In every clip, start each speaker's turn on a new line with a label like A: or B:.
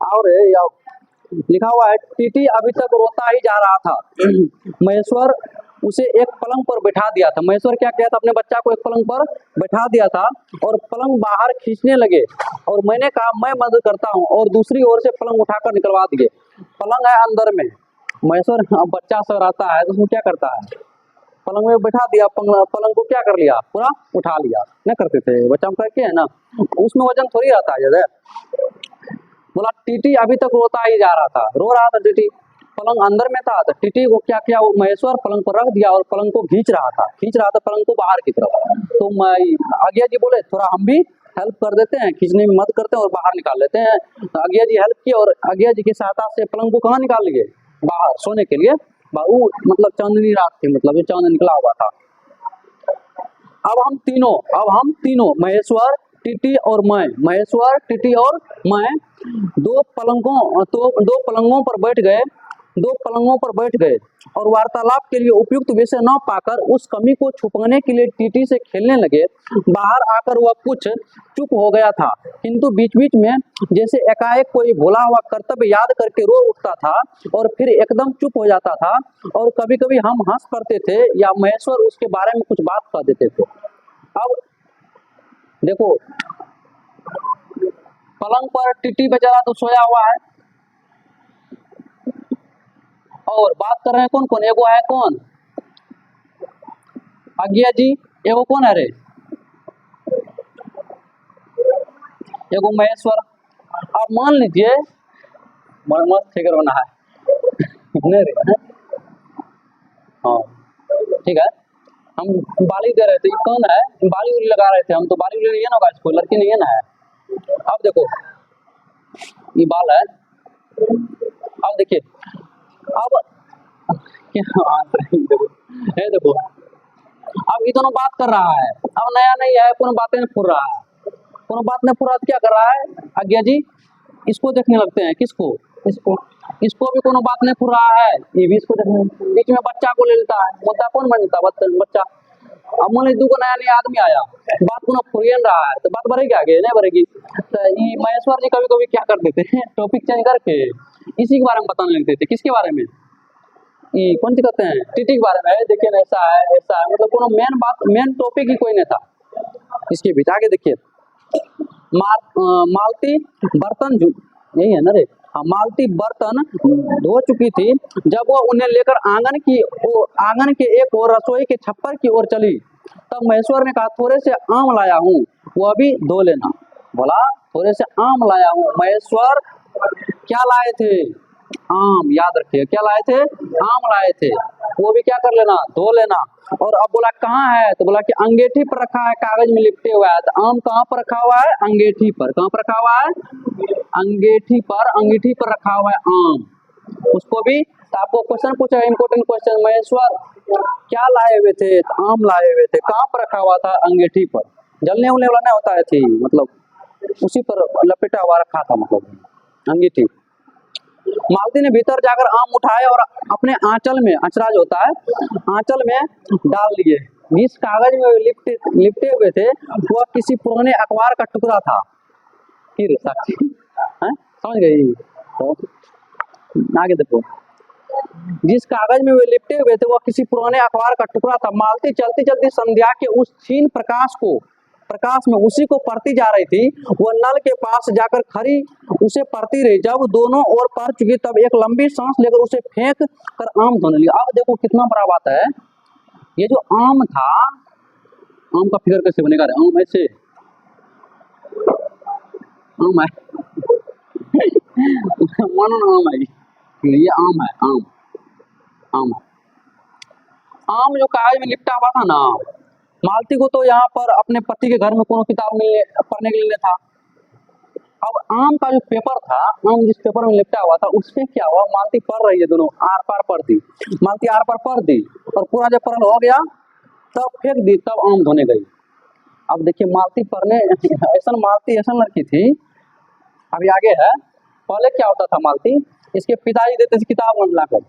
A: और लिखा हुआ है टीटी अभी तक रोता ही जा रहा था। महेश्वर उसे एक पलंग पर बैठा दिया था। महेश्वर क्या किया था, अपने बच्चा को एक पलंग पर बैठा दिया था और पलंग बाहर खींचने लगे और मैंने कहा मैं मदद करता हूँ और दूसरी ओर से पलंग उठाकर निकलवा दिए। पलंग है अंदर में, महेश्वर बच्चा सब रहता है तो उसमें क्या करता है, पलंग में बैठा दिया, पलंग को क्या कर लिया, पूरा उठा लिया। नहीं करते थे बच्चा हम करके है ना, उसमें वजन थोड़ी रहता है ज्यादा। बोला टीटी अभी तक रोता ही जा रहा था, रो रहा था टीटी, पलंग अंदर में था तो टीटी को क्या किया, वो महेश्वर पलंग पर रख दिया और पलंग को खींच रहा था पलंग को बाहर की तरफ। तो आज्ञा जी बोले थोड़ा हम भी हेल्प कर देते हैं, खींचने में मदद करते हैं और बाहर निकाल लेते हैं। तो आज्ञा जी हेल्प की और आज्ञा जी की सहायता से पलंग को कहाँ निकाल लिए, बाहर सोने के लिए। मतलब चांदनी रात थी, मतलब ये चांद निकला हुआ था। अब हम तीनों महेश्वर टीटी और मैं, महेश्वर टीटी और मैं दो पलंगों पर बैठ गए और वार्तालाप के लिए उपयुक्त विषय न पाकर उस कमी को छुपाने के लिए टीटी से खेलने लगे। बाहर आकर वह कुछ चुप हो गया था, किंतु बीच बीच में जैसे एकाएक कोई भूला हुआ कर्तव्य याद करके रो उठता था और फिर एकदम चुप हो जाता था। और कभी कभी हम हंस पड़ते थे या महेश्वर उसके बारे में कुछ बात कह देते थे। अब देखो, पलंग पर टीटी बेचारा तो सोया हुआ है और बात कर रहे हैं कौन कौन, एगो है कौन, आज्ञा जी, एगो कौन है रे, एगो महेश्वर। अब मान लीजिए मस्त फिगर बना है नहीं रे, हाँ ठीक है, हम बाली दे रहे थे, कौन है, बाली उली लगा रहे थे हम, तो बाली उली नहीं है ना गाइस, कोई लड़की नहीं है ना है। अब देखो ये बाल है, अब देखिए, अब देखो अब ये दोनों बात कर रहा है, अब नया नहीं है, कोनो बातें फुर रहा है, कोनो बात नहीं फुर रहा, क्या कर रहा है आज्ञा जी, इसको देखने लगते हैं, किसको, इसको भी कोनो बात नहीं फुर रहा है, ये भी इसको देखने, बीच में बच्चा को ले लेता है, मुद्दा कौन बनता बच्चा। अब मान लीजिए नया नया आदमी आया, बात को फुरियन रहा है, तो बात बढ़ेगी आगे नहीं बढ़ेगी। तो ये महेश्वर जी कभी कभी क्या कर देते हैं, टॉपिक चेंज करके इसी के बारे में बताने लगते थे, किसके बारे में, ये कौन सी कहते हैं, टीटी के बारे में, देखिए ऐसा है मतलब कोनो मेन टॉपिक ही कोई नहीं था इसके बीच। आगे देखिए, मालती बर्तन यही है ना रे, मालती बर्तन धो चुकी थी जब वह उन्हें लेकर आंगन के एक और रसोई के छप्पर की ओर चली, तब महेश्वर ने कहा थोड़े से आम लाया हूँ, वह भी धो लेना। बोला थोड़े से आम लाया हूँ। महेश्वर क्या लाए थे, आम, याद रखिए क्या लाए थे, आम लाए थे, वो भी क्या कर लेना, धो लेना। और अब बोला कहाँ है, तो बोला कि अंगीठी पर रखा है, कागज में लिपटे हुआ है। तो आम कहाँ पर रखा हुआ है, अंगीठी पर, कहाँ पर रखा हुआ है, अंगीठी पर रखा हुआ है आम। उसको भी तो आपको क्वेश्चन पूछा, इंपोर्टेंट क्वेश्चन, महेश्वर क्या लाए हुए थे, तो आम लाए हुए थे, कहाँ पर रखा हुआ था, अंगीठी पर, जलने उलने वाला नहीं होता है थी, मतलब उसी पर लपेटा हुआ रखा था, मतलब अंगीठी। मालती ने भीतर जाकर आम उठाए और अपने आंचल में, अचरा जो होता है, आंचल में डाल लिए। जिस कागज में लिपटे हुए थे वह किसी पुराने अखबार का टुकड़ा था। फिर साक्षी समझ गई, तो आगे देखो, जिस कागज में वे लिपटे हुए थे वह किसी पुराने अखबार का टुकड़ा था। मालती चलती चलती संध्या के उस क्षीण प्रकाश में उसी को पढ़ती जा रही थी। वह नल के पास जाकर खड़ी उसे पढ़ती रही। जब दोनों ओर पढ़ चुकी तब एक लंबी सांस लेकर उसे फेंक कर आम धोने लगी। अब देखो कितना बड़ा बात है, ये जो आम था, आम का फिगर कैसे बनेगा, आम ऐसे, आम है मानो ना आम है, ये आम है, आम आम जो कागज में लिपटा हुआ था ना, मालती को तो यहाँ पर अपने पति के घर में कोनो किताब पढ़ने के लिए था। अब आम का जो पेपर था, आम जिस पेपर में लिपटा हुआ था, उसमें क्या हुआ, मालती पढ़ रही है, दोनों आर पार पढ़ती, मालती आर पार पढ़ दी और पूरा जब पढ़ हो गया तब फेंक दी, तब आम धोने गई। अब देखिए मालती पढ़ने ऐसा लड़की थी। अभी आगे है, पहले क्या होता था, मालती इसके पिताजी देते थे किताब लाकर,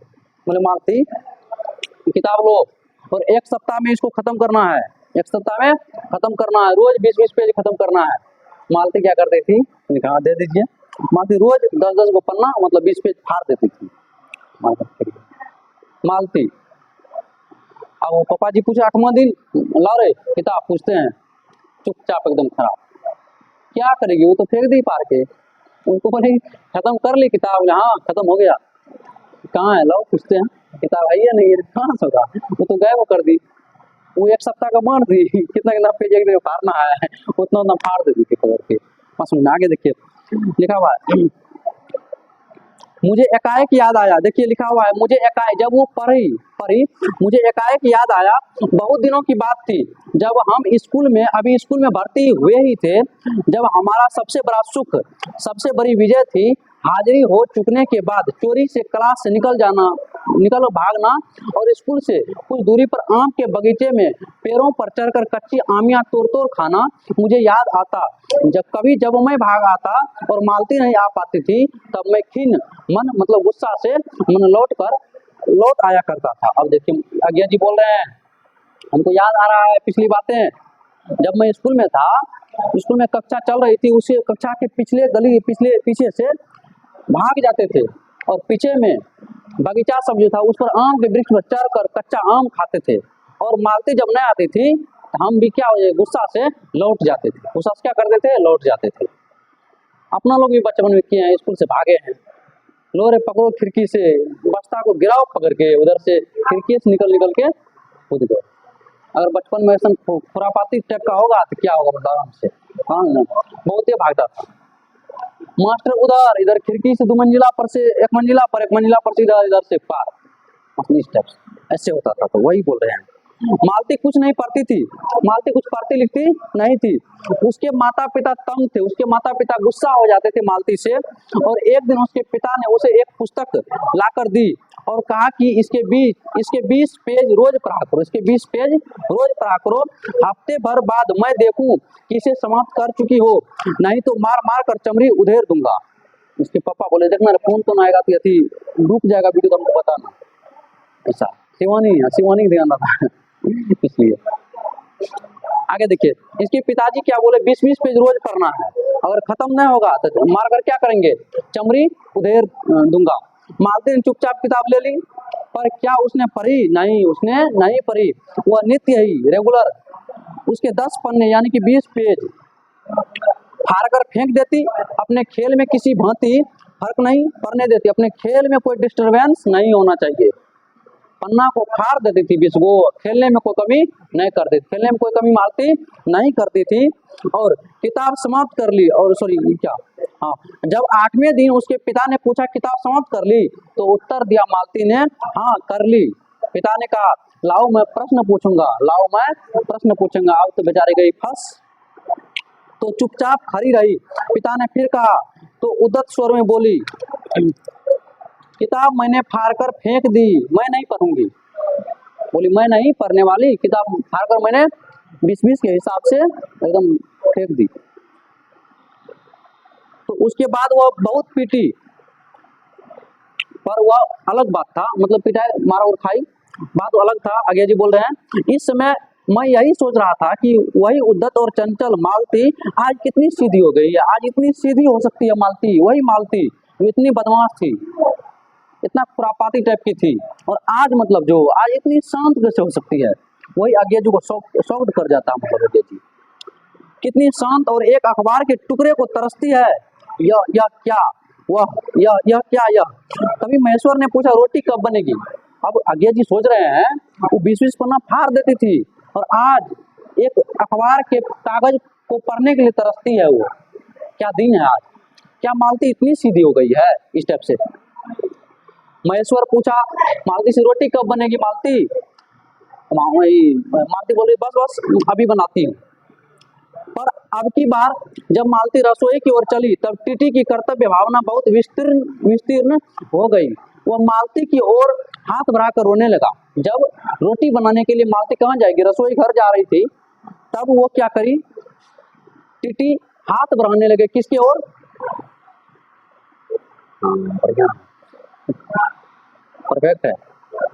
A: बोले मालती किताब लो और एक सप्ताह में इसको खत्म करना है, एक सप्ताह में खत्म करना है, रोज 20-20 पेज खत्म करना है। मालती क्या करती थी, कहा दे दीजिए, मालती रोज 10-10 को पन्ना मतलब 20 पेज फाड़ देती थी मालती। अब वो पापा जी पूछे 8वां दिन ला रहे किताब, पूछते हैं चुपचाप एकदम खराब। क्या करेगी, वो तो फेंक दी पार के। उनको बोले खत्म कर ली किताब, हाँ खत्म हो गया। कहाँ है, लाओ पूछते हैं किताब है या नहीं है, कहाँ से होगा, वो तो गायब कर दी। वो 1 सप्ताह का बांट दी, कितना कितना पेज एक दिन फाड़ना है उतना उतना फाड़ देती थी पकड़ के। बस आगे देखिए लिखा हुआ है, मुझे एकाएक याद आया, देखिए लिखा हुआ है मुझे एकाएक, जब वो पढ़ी मुझे एकाएक याद आया, बहुत दिनों की बात थी जब हम स्कूल में, अभी स्कूल में भर्ती हुए ही थे, जब हमारा सबसे बड़ा सुख, सबसे बड़ी विजय थी, हाजिरी हो चुकने के बाद चोरी से क्लास से निकल भागना और स्कूल से कुछ दूरी पर आम के बगीचे में पेड़ों पर चढ़कर कच्ची आमियां तोड़ खाना मुझे याद आता। जब मैं भाग आता और मालती नहीं आ पाती थी, तब मैं खिन्न मन मतलब गुस्सा से मन लौट आया करता था। अब देखिए आज्ञा जी बोल रहे हैं, हमको याद आ रहा है पिछली बातें, जब मैं स्कूल में था, स्कूल में कक्षा चल रही थी, उसी कक्षा के पीछे से भाग जाते थे और पीछे में बगीचा सब जो था उस पर आम के वृक्ष पर चढ़कर कच्चा आम खाते थे। और मालती जब नहीं आती थी तो हम भी क्या हो जाए गुस्सा से लौट जाते थे। गुस्सा से क्या करते थे, लौट जाते थे। अपना लोग भी बचपन में किए हैं, स्कूल से भागे हैं, लो रे पकड़ो खिड़की से, बस्ता को गिराओ पकड़ के, उधर से खिड़की से निकल के कूद गए। अगर बचपन में ऐसा खुरापाती टाइप का होगा तो क्या होगा बताओ हमसे। हाँ ना, बहुत ही भागता था मास्टर, उधर इधर खिड़की से 2 मंजिला पर से 1 मंजिला पर, 1 मंजिला पर से इधर से पार, अपनी स्टेप्स ऐसे होता था। तो वही बोल रहे हैं, मालती कुछ नहीं पढ़ती थी, मालती कुछ पढ़ती लिखती नहीं थी। उसके माता पिता तंग थे, उसके माता पिता गुस्सा हो जाते थे मालती से। और एक दिन उसके पिता ने उसे एक पुस्तक लाकर दी और कहा कि इसके 20 पेज रोज पढ़ा करो, इसके 20 पेज रोज पढ़ा करो। हफ्ते भर बाद मैं देखूं कि इसे समाप्त कर चुकी हो, नहीं तो मार मार कर चमड़ी उधेड़ दूंगा। उसके पापा बोले देखना फोन तो ना आएगा तो यदि डूब जाएगा वीडियो तो हमको बताना। ऐसा शिवानी ध्यान रखा इसलिए। आगे देखिए, इसके पिताजी क्या बोले, 20-20 पेज रोज पढ़ना है, अगर खत्म नहीं होगा तो मार कर क्या करेंगे, चमड़ी उधेड़ दूंगा। मालती ने चुपचाप किताब ले ली, पर क्या उसने पढ़ी, नहीं उसने नहीं पढ़ी। वह नित्य ही रेगुलर उसके 10 पन्ने यानी कि 20 पेज फाड़ कर फेंक देती। अपने खेल में किसी भांति फर्क नहीं पड़ने देती, अपने खेल में कोई डिस्टरबेंस नहीं होना चाहिए। पन्ना को फाड़ देती थी 20 को, खेलने में कोई कमी नहीं करती, खेलने में कोई कमी मालती नहीं करती थी। और किताब समाप्त कर ली, और हाँ, जब 8वें दिन उसके पिता ने पूछा किताब समाप्त कर ली, तो उत्तर दिया मालती ने, हाँ कर ली। पिता ने कहा लाओ मैं प्रश्न पूछूंगा। अब तो बेचारी गई फंस, तो चुपचाप खड़ी रही। पिता ने फिर कहा तो उद्दत स्वर में बोली, किताब मैंने फाड़ कर फेंक दी, मैं नहीं पढ़ूंगी। बोली मैं नहीं पढ़ने वाली, किताब फाड़ कर मैंने 20-20 के हिसाब से एकदम फेंक दी। तो उसके बाद वह बहुत पीटी, पर वह अलग बात था, मतलब पिटाई मारा और खाई बात अलग था। आगे जी बोल रहे हैं, इस समय मैं यही सोच रहा था कि वही उद्दत और चंचल मालती आज कितनी सीधी हो गई है, आज इतनी सीधी हो सकती है मालती, वही मालती इतनी बदमाश थी, इतना खुरापाती टाइप की थी, और आज मतलब जो आज इतनी शांत कैसे हो सकती है। वही आज्ञा जी को शॉक्ड कर जाता है, मतलब आज्ञा जी कितनी शांत और एक अखबार के टुकड़े को तरसती है। यह क्या। तभी महेश्वर ने पूछा रोटी कब बनेगी। अब आज्ञा जी सोच रहे हैं वो 20-20 पन्ना फाड़ देती थी और आज एक अखबार के कागज को पढ़ने के लिए तरसती है। वो क्या दिन है आज, क्या मालती इतनी सीधी हो गई है इस टाइप से। महेश्वर पूछा मालती से रोटी कब बनेगी मालती। मालती बोली बस अभी बनाती हूँ। पर अब की बार जब मालती रसोई की ओर चली, तब टीटी की कर्तव्य भावना बहुत विस्तीर्ण हो गई। वह मालती की ओर हाथ बढ़ाकर रोने लगा। जब रोटी बनाने के लिए मालती कहाँ जाएगी, रसोई घर जा रही थी, तब वो क्या करी, टीटी हाथ बढ़ाने लगे किसकी ओर, परफेक्ट है।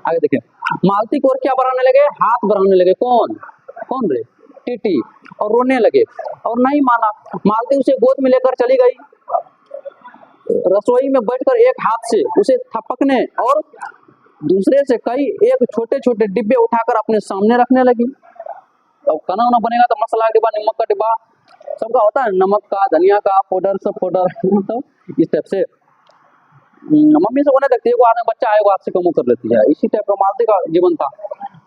A: आगे देखिए, मालती की ओर क्या बढ़ाने लगे, हाथ बढ़ाने लगे। कौन रे, टीटी, और रोने लगे। और नहीं माना, मालती उसे गोद में लेकर चली गई। रसोई में बैठकर एक हाथ से उसे थपकने और दूसरे से कई एक छोटे छोटे डिब्बे उठाकर अपने सामने रखने लगी। अब खाना वाना बनेगा तो मसाला डिब्बा, नमक का डिब्बा, सबका होता है, नमक का, धनिया का पाउडर, सब पाउडर तो इस टाइप से मम्मी से होने देखती है, वो आदमी बच्चा है वो हाथ से कम कर लेती है। इसी टाइप का मालती का जीवन था।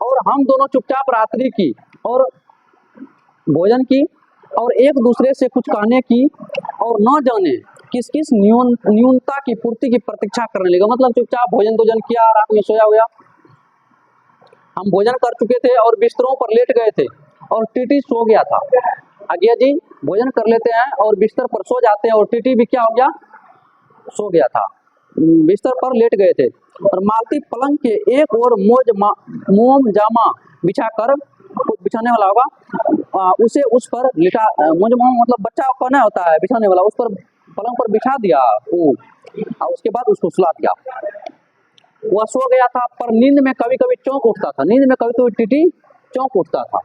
A: और हम दोनों चुपचाप रात्रि की और भोजन की और एक दूसरे से कुछ कहने की और न जाने किस किस न्यूनता की पूर्ति की प्रतीक्षा करने लगा। मतलब चुपचाप भोजन किया, रात में सोया हुआ। हम भोजन कर चुके थे और बिस्तरों पर लेट गए थे और टीटी सो गया था। आज्ञा जी भोजन कर लेते हैं और बिस्तर पर सो जाते हैं और टीटी भी क्या हो गया, सो गया था, बिस्तर पर लेट गए थे। और मालती पलंग के एक और मोम जामा बिछाकर, बिछाने वाला होगा उसे उस पर लिटा, मोज मतलब बच्चा कहना होता है बिछाने वाला, उस पर पलंग पर बिछा दिया और उसके बाद उसको सुला दिया। वह सो गया था पर नींद में कभी कभी चौंक उठता था, नींद में कभी कभी टीटी चौंक उठता था।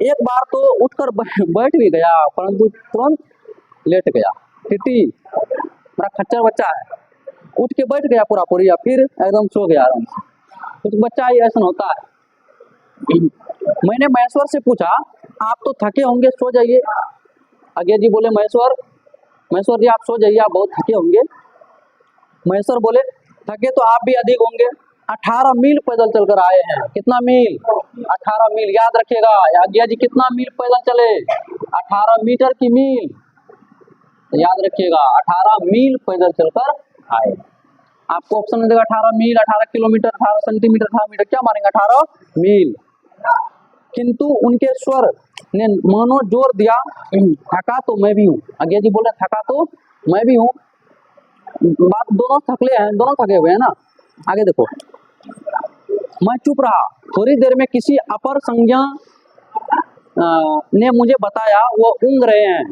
A: एक बार तो उठकर बैठ भी गया परंतु तुरंत लेट गया। टीटी बड़ा खच्चर बच्चा है, उठ के बैठ गया पूरा पूरी, फिर एकदम सो गया आराम से। कुछ बच्चा ही ऐसा होता है। मैंने महेश्वर से पूछा आप तो थके होंगे, सो जाइए। आज्ञा जी बोले महेश्वर जी आप सो जाइए, आप बहुत थके होंगे। महेश्वर बोले थके तो आप भी अधिक होंगे, 18 मील पैदल चलकर आए हैं। कितना मील? 18 मील। याद रखिएगा आज्ञा जी कितना मील पैदल चले, 18 मीटर की मील। याद रखिएगा 18 मील पैदल चलकर आए। आपको ऑप्शन में देगा 18 मील, 18 किलोमीटर, 18 सेंटीमीटर, 18 मीटर, क्या मारेंगे 18 मील। किंतु उनके स्वर ने मानो जोर दिया, थका तो मैं भी हूँ। आज्ञा जी बोले थका तो मैं भी हूँ। बात दोनों थकले हैं, दोनों थके हुए हैं ना। आगे देखो, मैं चुप रहा। थोड़ी देर में किसी अपर संज्ञा ने मुझे बताया वो ऊँघ रहे हैं।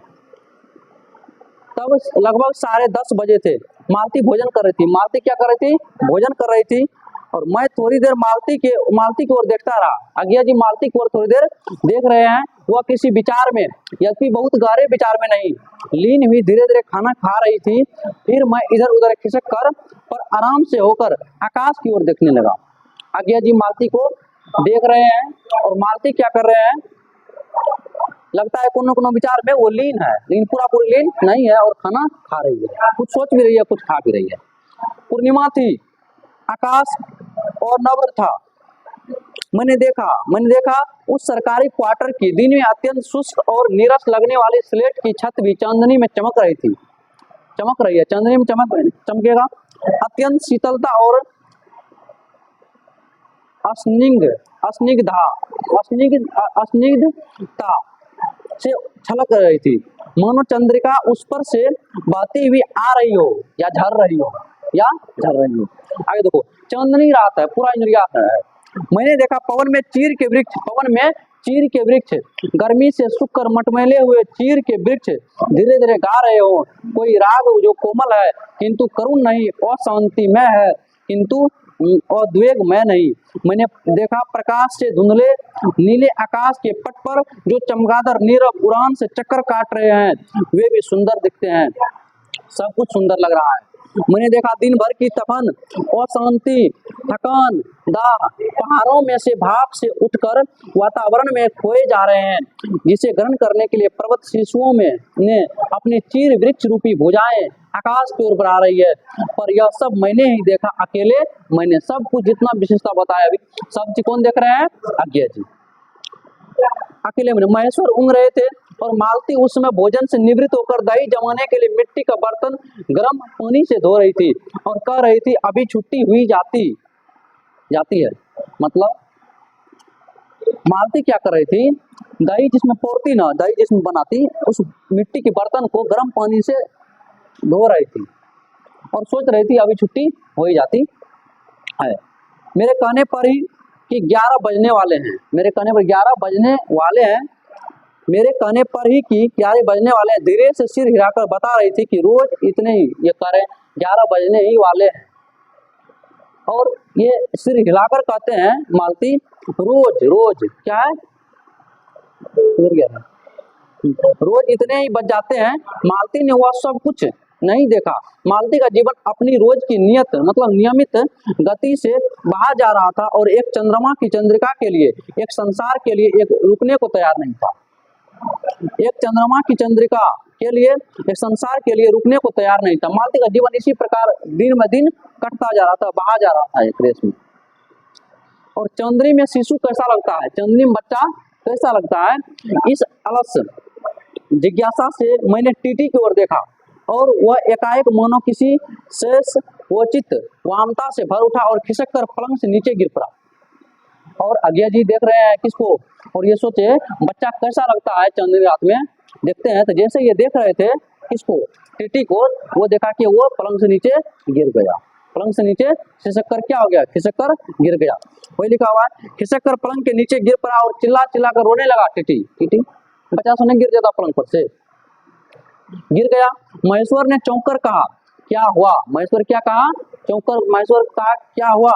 A: तब लगभग 10:30 बजे थे। मालती भोजन कर रही थी। मालती क्या कर रही थी? भोजन कर रही थी। और मैं थोड़ी देर मालती की ओर देखता रहा। आज्ञा जी मालती की ओर थोड़ी देर देख रहे हैं। वह किसी विचार में, यद्यपि बहुत गहरे विचार में नहीं, लीन हुई धीरे धीरे खाना खा रही थी। फिर मैं इधर उधर खिसक कर पर आराम से होकर आकाश की ओर देखने लगा। आज्ञा जी मालती को देख रहे हैं और मालती क्या कर रहे हैं, लगता है कोनो विचार में वो लीन है, लेकिन पूरा पूरी लीन नहीं है और खाना खा रही है, कुछ सोच भी रही है, कुछ खा भी रही है। पूर्णिमा थी, आकाश और नवर था। मैंने देखा उस सरकारी क्वार्टर की दिन में अत्यंत शुष्क और नीरस लगने वाली स्लेट की छत भी चांदनी में चमक रही थी, चमक रही है, चांदनी में चमकेगा। अत्यंत शीतलता और स्निग्धता से छलक रही थी, मानो चंद्रिका उस पर से बहती हुई आ रही हो या झर रही हो। आगे देखो, चांदनी रात है, पूरा इंद्रिया है। मैंने देखा पवन में चीर के वृक्ष गर्मी से सूख कर मटमैले हुए चीर के वृक्ष धीरे धीरे गा रहे हो। कोई राग जो कोमल है किंतु करुण नहीं, अशांतिमय है किंतु उद्वेग मैं नहीं। मैंने देखा प्रकाश से धुंधले नीले आकाश के पट पर जो चमगादड़ नीरव उड़ान से चक्कर काट रहे हैं वे भी सुंदर दिखते हैं। सब कुछ सुंदर लग रहा है। मैंने देखा दिन भर की तपन, अशांति, थकान, दाह पहाड़ों में से भाप से उठकर वातावरण में खोए जा रहे हैं, जिसे ग्रहण करने के लिए पर्वत शिशुओं में ने अपनी चीर वृक्ष रूपी भुजाएं आकाश की ओर बढ़ा रही है। पर यह सब मैंने ही देखा अकेले। मैंने सब कुछ जितना विशेषता बताया अभी, सब चीज कौन देख रहे हैं? आज्ञा जी अकेले। महेश्वर ऊँघ रहे थे और मालती उस समय भोजन से निवृत्त होकर दही जमाने के लिए मिट्टी का बर्तन गर्म पानी से धो रही थी और कह रही थी अभी छुट्टी हुई जाती है। मतलब मालती क्या कर रही थी, दही जिसमें पौरती ना, दही जिसमें बनाती, उस मिट्टी के बर्तन को गर्म पानी से धो रही थी और सोच रही थी अभी छुट्टी हो ही जाती है। मेरे कहने पर ही कि 11 बजने वाले हैं, मेरे कहने पर 11 बजने वाले हैं, मेरे कहने पर ही कि 11 बजने वाले हैं। धीरे से सिर हिलाकर बता रही थी कि रोज इतने ही, ये कह रहे 11 बजने ही वाले हैं। और ये सिर हिलाकर कहते हैं मालती रोज क्या है, रोज इतने ही बज जाते हैं। मालती ने वह सब कुछ नहीं देखा। मालती का जीवन अपनी रोज की नियत मतलब नियमित गति से बहा जा रहा था और एक चंद्रमा की चंद्रिका के लिए, एक संसार के लिए एक रुकने को तैयार नहीं था। एक चंद्रमा की चंद्रिका के लिए, एक संसार के लिए रुकने को तैयार नहीं था। मालती का जीवन इसी प्रकार दिन ब दिन कटता जा रहा था, बहा जा रहा था एक रेस में। और चंद्री में शिशु कैसा लगता है, चंद्री में बच्चा कैसा लगता है, इस अलस जिज्ञासा से मैंने टीटी की ओर देखा और वह एकाएक मानो किसी शेष वोचित वामता से भर उठा और खिसक कर पलंग से नीचे गिर पड़ा। और अज्ञा जी देख रहे हैं किसको, और ये सोचे बच्चा कैसा लगता है चंद्री रात में। देखते हैं तो जैसे ये देख रहे थे किसको, टीटी को, वो देखा कि वो पलंग से नीचे गिर गया। पलंग से नीचे खिसक कर क्या हो गया, खिसक कर गिर गया। वही लिखा हुआ है, खिसक कर पलंग के नीचे गिर पड़ा और चिल्ला चिल्ला कर रोने लगा। टीटी टीटी बच्चा सोने गिर जाता पलंग पर से, गिर गया। महेश्वर ने चौंक कर कहा क्या हुआ, महेश्वर क्या कहा, चौंक कर महेश्वर कहा क्या हुआ।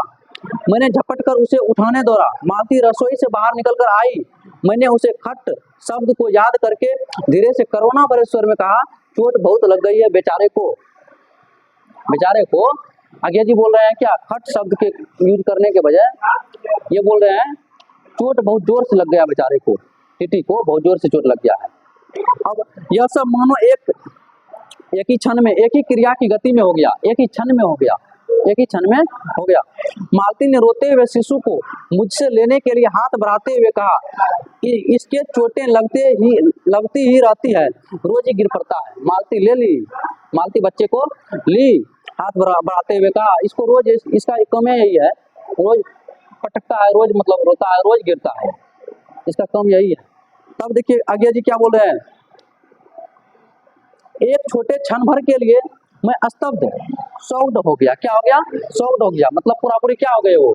A: मैंने झपट कर उसे उठाने दौड़ा। मालती रसोई से बाहर निकल कर आई। मैंने उसे खट शब्द को याद करके धीरे से करुणा भरे स्वर में कहा, चोट बहुत लग गई है बेचारे को। बेचारे को आज्ञा जी बोल रहे हैं क्या, खट शब्द के यूज करने के बजाय ये बोल रहे हैं चोट बहुत जोर से लग गया बेचारे को, टीटी को बहुत जोर से चोट लग गया है। अब यह सब मानो एक ही क्षण में, एक ही क्रिया की गति में हो गया, एक ही क्षण में हो गया, एक ही क्षण में हो गया। मालती ने रोते हुए शिशु को मुझसे लेने के लिए हाथ बढ़ाते हुए कहा कि इसके चोटें लगती ही रहती है, रोज ही गिर पड़ता है। मालती ले ली, मालती बच्चे को ली, हाथ बढ़ाते हुए कहा इसको रोज इसका कम यही है, रोज पटकता है, रोज मतलब रोता है, रोज गिरता है, इसका कम यही है। तब देखिए आज्ञा जी क्या बोल रहे हैं, एक छोटे क्षण भर के लिए मैं स्तब्ध शॉक्ड हो गया। क्या हो गया, शॉक्ड हो गया, मतलब पूरा पूरी क्या हो गए, वो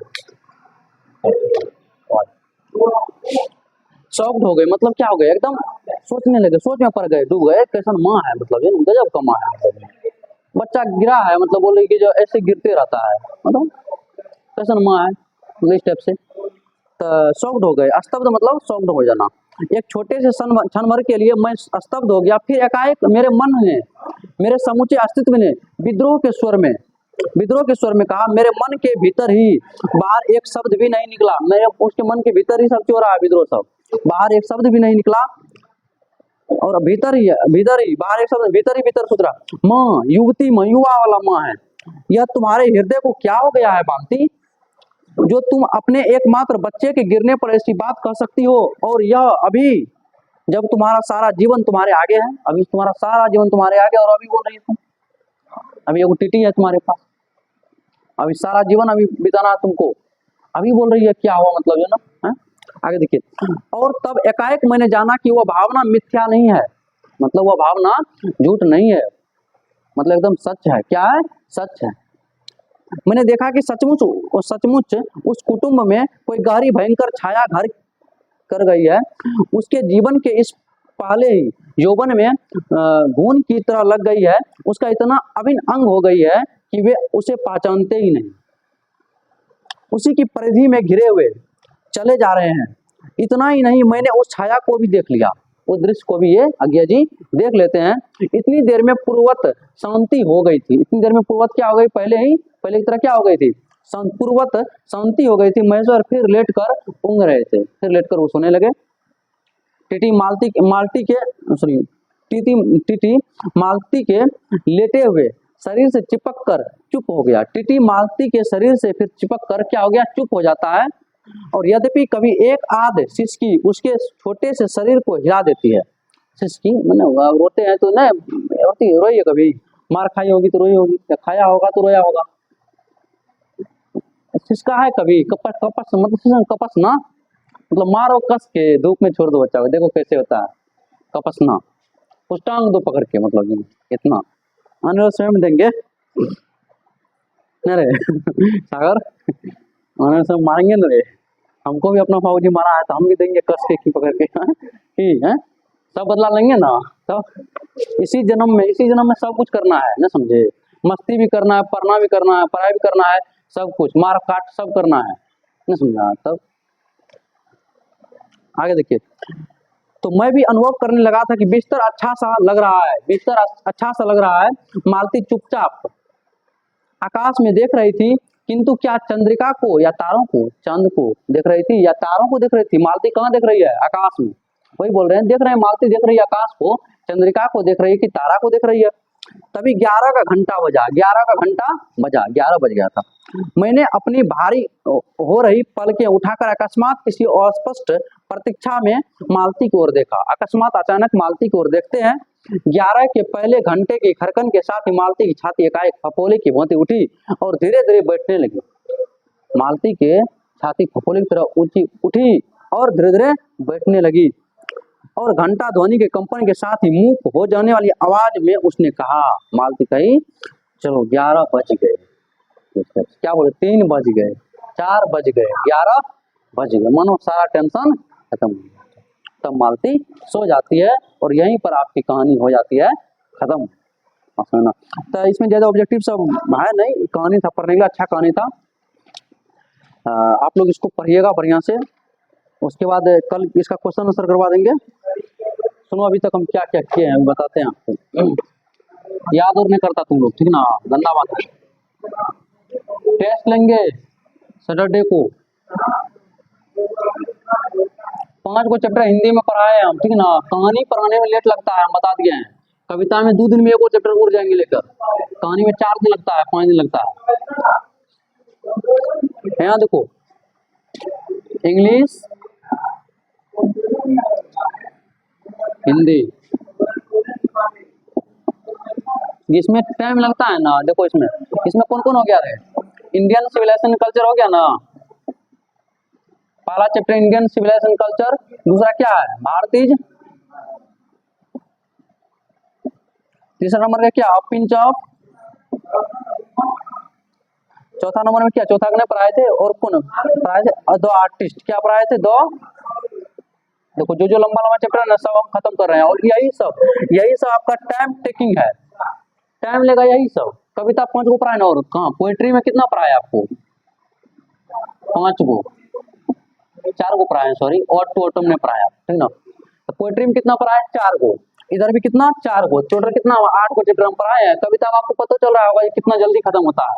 A: शॉक्ड हो गए, मतलब क्या हो गए, एकदम सोचने लगे, सोच में पड़ गए, डूब गए। कैसन माँ है, मतलब ये गजब का माँ है। बच्चा गिरा है, मतलब बोले कि जो ऐसे गिरते रहता है, मतलब कैसन माँ है, इस टाइप से। तो शॉक्ड हो गए, स्तब्ध मतलब शॉक्ड हो जाना। एक छोटे से क्षण भर के लिए मैं स्तब्ध हो गया, फिर एकाएक मेरे मन ने, मेरे समूचे अस्तित्व ने विद्रोह के स्वर में कहा, मेरे मन के भीतर ही, बाहर एक शब्द भी नहीं निकला। मेरे उसके मन के भीतर ही सब हो रहा है विद्रोह, सब बाहर एक शब्द भी नहीं निकला, और भीतर ही बाहर एक शब्द, भीतर सोच रहा, माँ युवती माँ, युवा वाला माँ है, यह तुम्हारे हृदय को क्या हो गया है मालती, जो तुम अपने एकमात्र बच्चे के गिरने पर ऐसी बात कह सकती हो, और यह अभी जब तुम्हारा सारा जीवन तुम्हारे आगे है, अभी तुम्हारा सारा जीवन तुम्हारे आगे, और अभी बोल रही है तुम, अभी एक टीटी है तुम्हारे पास, अभी सारा जीवन अभी बिताना है तुमको, अभी बोल रही है क्या हुआ, मतलब है ना है? आगे देखिए, और तब एकाएक मैंने जाना कि वह भावना मिथ्या नहीं है, मतलब वह भावना झूठ नहीं है, मतलब एकदम सच है। क्या है, सच है। मैंने देखा कि सचमुच उस कुटुंब में कोई गहरी भयंकर छाया घर कर गई है। उसके जीवन के इस पहले ही यौवन में घून की तरह लग गई है, उसका इतना अभिन्न अंग हो गई है कि वे उसे पहचानते ही नहीं, उसी की परिधि में घिरे हुए चले जा रहे हैं। इतना ही नहीं, मैंने उस छाया को भी देख लिया, उस दृश्य को भी ये आज्ञा जी देख लेते हैं। इतनी देर में पूर्ववत शांति हो गई थी, इतनी देर में पूर्ववत क्या हो गई, पहले की तरह क्या हो गई थी, पूर्ववत शांति हो गई थी। महेश्वर फिर लेट कर ऊँघ रहे थे, फिर लेट कर वो सोने लगे। टीटी मालती के लेटे हुए शरीर से चिपक कर चुप हो गया। टीटी मालती के शरीर से फिर चिपक कर क्या हो गया, चुप हो जाता है। और यद्यपि कभी एक आध सिसकी उसके छोटे से शरीर को हिला देती है, सिसकी मैंने रोते हैं तो नहीं रोई है, कभी मार खाई होगी तो रोई होगी, या खाया होगा तो रोया होगा। सिसका है कभी, कपस मतलब कपस ना, मतलब मारो कस के धूप में छोड़ दो बच्चा को, देखो कैसे होता है कपसना, उस टांग दो पकड़ के, मतलब इतना आने स्वयं देंगे न रे सागर, आने से मारेंगे न रे, हमको भी अपना फौजी मारा है तो हम भी देंगे कस के की पकड़ के, ठीक है, सब बदला लेंगे ना। तो इसी जन्म में सब कुछ करना है ना, समझे, मस्ती भी करना है, पढ़ना भी करना है, पढ़ाई भी करना है, सब कुछ मार काट सब करना है, ना समझा। तब आगे देखिए, तो मैं भी अनुभव करने लगा था कि बिस्तर अच्छा सा लग रहा है, बिस्तर अच्छा सा लग रहा है। मालती चुपचाप आकाश में देख रही थी, किंतु क्या चंद्रिका को या तारों को, चांद को देख रही थी या तारों को देख रही थी? मालती कहाँ देख रही है? आकाश में। वही बोल रहे हैं, देख रहे हैं, मालती देख रही है आकाश को, चंद्रिका को देख रही है कि तारा को देख रही है। तभी 11 का घंटा बजा, 11 का घंटा बजा, 11 बज गया था। मैंने अपनी भारी हो रही पलकें उठाकर अकस्मात किसी अस्पष्ट प्रतीक्षा में मालती की ओर देखा। अकस्मात अचानक मालती की ओर देखते हैं, 11 के पहले घंटे के खरकन के साथ ही मालती की छाती एकाएक फपोले की भांति उठी और धीरे धीरे बैठने लगी। मालती के छाती फपोले की तरह ऊंची उठी और धीरे धीरे बैठने लगी और घंटा ध्वनि के कंपन के साथ ही मूक हो जाने वाली आवाज में उसने कहा, मालती कही, चलो 11 बज गए। क्या बोले? 3 बज गए, 4 बज गए, 11 बज गए। मानो सारा टेंशन खत्म हो गया। तब मालती सो जाती है और यहीं पर आपकी कहानी हो जाती है खत्म। समझना। तो इसमें ज्यादा ऑब्जेक्टिव सब है नहीं, कहानी था, पढ़ने के लिए अच्छा कहानी था। आप लोग इसको पढ़िएगा बढ़िया से, उसके बाद कल इसका क्वेश्चन आंसर करवा देंगे। सुनो अभी तक हम क्या क्या किए हैं बताते हैं आपको। याद और नहीं करता तुम लोग, ठीक ना, गंदा बात है। टेस्ट लेंगे सैटरडे को, 5 को चैप्टर हिंदी में पढ़ाए हम, ठीक ना। कहानी पढ़ाने में लेट लगता है, हम बता दिए हैं। कविता में 2 दिन में 1 चैप्टर उड़ जाएंगे लेकर, कहानी में 4 दिन लगता है, 5 दिन लगता है। यहाँ देखो, इंग्लिश, हिंदी, इसमें टाइम लगता है ना। देखो इसमें कौन कौन हो गया रे? इंडियन सिविलाइजेशन कल्चर हो गया ना, पहला चैप्टर इंडियन सिविलाइजेशन कल्चर। दूसरा क्या है? भारतीय। तीसरा नंबर का क्या? Pinch of. चौथा नंबर में क्या? चौथा ने पढ़ाए थे और कौन पढ़ाए थे? 2 आर्टिस्ट। क्या पढ़ाए थे? 2। देखो जो लंबा लंबा चैप्टर है ना, सब हम खत्म कर रहे हैं। और यही सब आपका टाइम टेकिंग है, टाइम लेगा यही सब। कविता 5 को पढ़ाए ना, और कहाँ पोएट्री में कितना पढ़ाया आपको? 5 को, 4 को पढ़ाए, सॉरी, और 2 ऑटम ने पढ़ाया, ठीक ना। तो पोएट्री में कितना पढ़ाया? 4 को। इधर भी कितना? 4 को। टोटल कितना? 8 को चैप्टर हम पढ़ाए हैं। कविता में आपको पता चल रहा होगा ये कितना जल्दी खत्म होता है।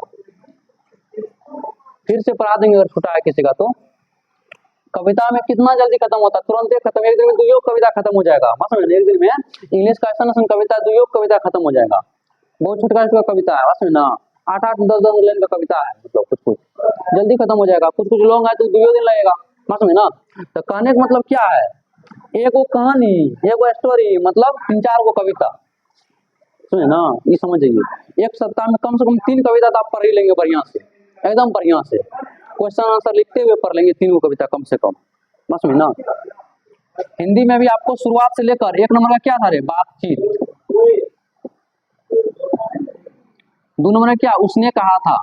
A: फिर से पढ़ा देंगे अगर छूटा है किसी का तो। कविता में कितना जल्दी खत्म होता है, तुरंत खत्म। एक दिन में 2 कविता खत्म हो जाएगा, समझ में। एक दिन में इंग्लिश का ऐसा कविता 2 कविता खत्म हो जाएगा। बहुत छोटा कविता है, समझ ना। 8-8 10-10 लाइन का कविता है, मतलब कुछ जल्दी खत्म हो जाएगा। कुछ लॉन्ग है तो 2 दिन लगेगा, समझ ना। तो कहने का मतलब क्या है? एक वो कहानी, एक वो स्टोरी, मतलब 3-4 को कविता, समझे ना। ये समझ जाइए, एक सप्ताह में कम से कम 3 कविता तो आप पढ़ ही लेंगे बढ़िया से, एकदम बढ़िया से। क्वेश्चन आंसर लिखते हुए पढ़ लेंगे 3 कविता कम से कम, समझ ना। हिंदी में भी आपको शुरुआत से लेकर 1 नंबर का क्या था रे? बातचीत। 2 नंबर में क्या? उसने कहा था।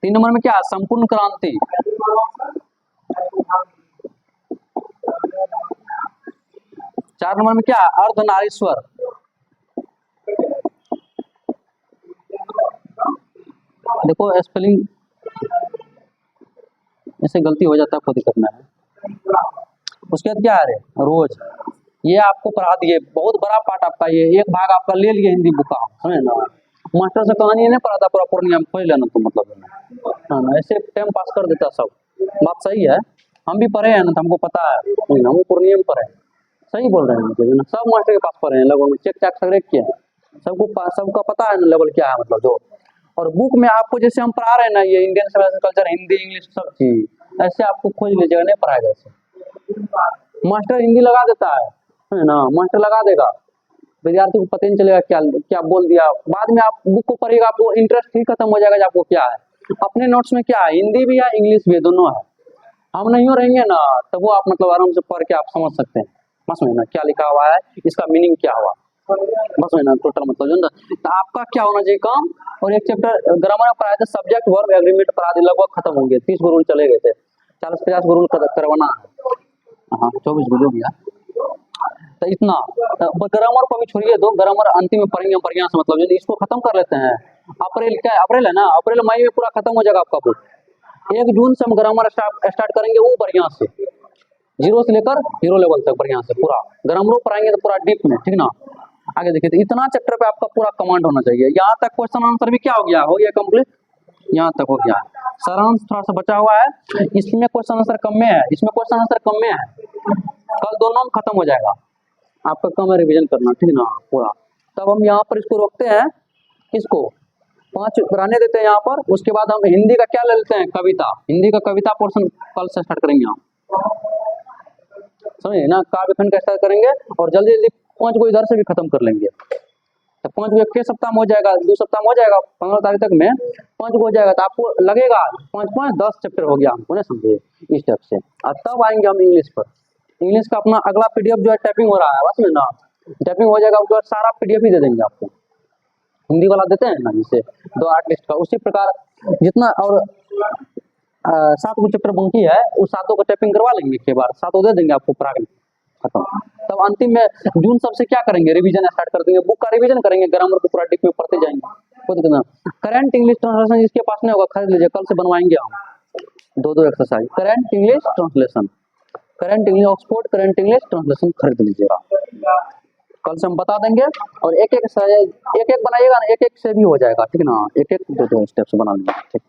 A: 3 नंबर में क्या? संपूर्ण क्रांति। 4 नंबर में क्या? अर्धनारीश्वर। देखो स्पेलिंग ऐसे गलती हो जाता है, कोई दिक्कत नहीं है। उसके बाद क्या है? रोज। ये आपको पढ़ा दिए, बहुत बड़ा पार्ट आपका, ये एक भाग आपका ले लिए हिंदी बुक का, समझे ना। मास्टर से कहानी नहीं पढ़ा था पूरा पूर्णिया में, खोल लेना तो मतलब है ना, ऐसे टाइम पास कर देता सब। बात सही है, हम भी पढ़े हैं ना, तो हमको पता है, हम पूर्णिया में पढ़े। सही बोल रहे हैं मतलब, सब मास्टर के पास पढ़े हैं लगभग, चेक चाक सगरे किया है, सबका पता है ना लेवल क्या है, मतलब जो। और बुक में आपको जैसे हम पढ़ा रहे हैं ना, ये Indian civilisation culture, Hindi English सब चीज ऐसे आपको खोज लीजिएगा, नहीं पढ़ाएगा ऐसे। मास्टर हिंदी लगा देता है ना, मास्टर लगा देगा, विद्यार्थी को पता नहीं चलेगा क्या क्या बोल दिया। बाद में आप बुक को पढ़िएगा, आपको इंटरेस्ट ही खत्म हो जाएगा आपको क्या है। अपने नोट्स में क्या है, हिंदी भी है इंग्लिश भी है, दोनों है। हम नहीं रहेंगे ना, तब वो आप मतलब आराम से पढ़ के आप समझ सकते हैं, बस में ना क्या लिखा हुआ है, इसका मीनिंग क्या हुआ, बस में ना टोटल मतलब जो ना। तो आपका क्या होना चाहिए काम। और एक चैप्टर ग्रामर में पढ़ाए थे, सब्जेक्ट वर्ब एग्रीमेंट पढ़ा दिए, लगभग खत्म हो गए, 30 रूल चले गए थे, 40-50 रूल करवाना है। हाँ 24 हो गया, तो इतना। ग्रामर को भी छोड़िए, दो ग्रामर अंतिम में पढ़ेंगे बढ़िया से, मतलब इसको खत्म कर लेते हैं। अप्रैल क्या है? अप्रैल है ना, अप्रैल मई में पूरा खत्म हो जाएगा आपका बुक, 1 जून से हम ग्रामर स्टार्ट करेंगे वो बढ़िया से, 0 से लेकर हीरो लेवल तक बढ़िया से पूरा ग्रामर पढ़ाएंगे तो पूरा डीप में, ठीक ना। आगे देखिए, तो इतना चैप्टर पे आपका पूरा कमांड होना चाहिए। यहाँ तक क्वेश्चन आंसर भी क्या हो गया कंप्लीट, यहाँ तक हो गया। सारांश थोड़ा सा बचा हुआ है, इसमें क्वेश्चन आंसर कम में है, इसमें क्वेश्चन आंसर कम में है, कल दोनों में खत्म हो जाएगा, आपका कम है रिविजन करना, ठीक ना पूरा। तब हम यहाँ पर इसको रोकते हैं, इसको 5 रहने देते हैं यहाँ पर। उसके बाद हम हिंदी का क्या ले लेते हैं, कविता, हिंदी का कविता पोर्शन कल से स्टार्ट करेंगे हम, समझे ना। काव्य खंड का स्टार्ट करेंगे और जल्दी जल्दी 5 को इधर से भी खत्म कर लेंगे। तो 5 को 1 सप्ताह में हो जाएगा, 2 सप्ताह में हो जाएगा, 15 तारीख तक में 5 को हो जाएगा। तो आपको लगेगा 5 10 चैप्टर हो गया हमको, ना समझे इस टाइप से। और तब आएंगे हम इंग्लिश पर। इंग्लिश का अपना अगला पीडीएफ जो है टाइपिंग हो रहा है, बस में ना टाइपिंग हो जाएगा, उसका सारा पीडीएफ ही दे देंगे आपको, हिंदी वाला देते हैं ना जैसे 2 आर्टिस्ट का, उसी प्रकार जितना। और 7 को चैप्टर बाकी है, उस 7 को टाइपिंग करवा लेंगे एक बार, 7 दे देंगे आपको प्राग खत्म। तब अंतिम में जून सबसे क्या करेंगे, रिवीजन स्टार्ट कर देंगे, बुक का रिवीजन करेंगे, ग्रामर को पूरा डीप में पढ़ते जाएंगे, खुद करना। करंट इंग्लिश ट्रांसलेशन जिसके पास नहीं होगा खरीद लीजिए, कल से बनवाएंगे हम 2 exercise. Current English translation, current English Oxford current English translation खरीद लीजिएगा, कल से हम बता देंगे। और एक एक बनाइएगा ना, एक से भी हो जाएगा, ठीक ना, एक 2 स्टेप से बना लीजिएगा, ठीक।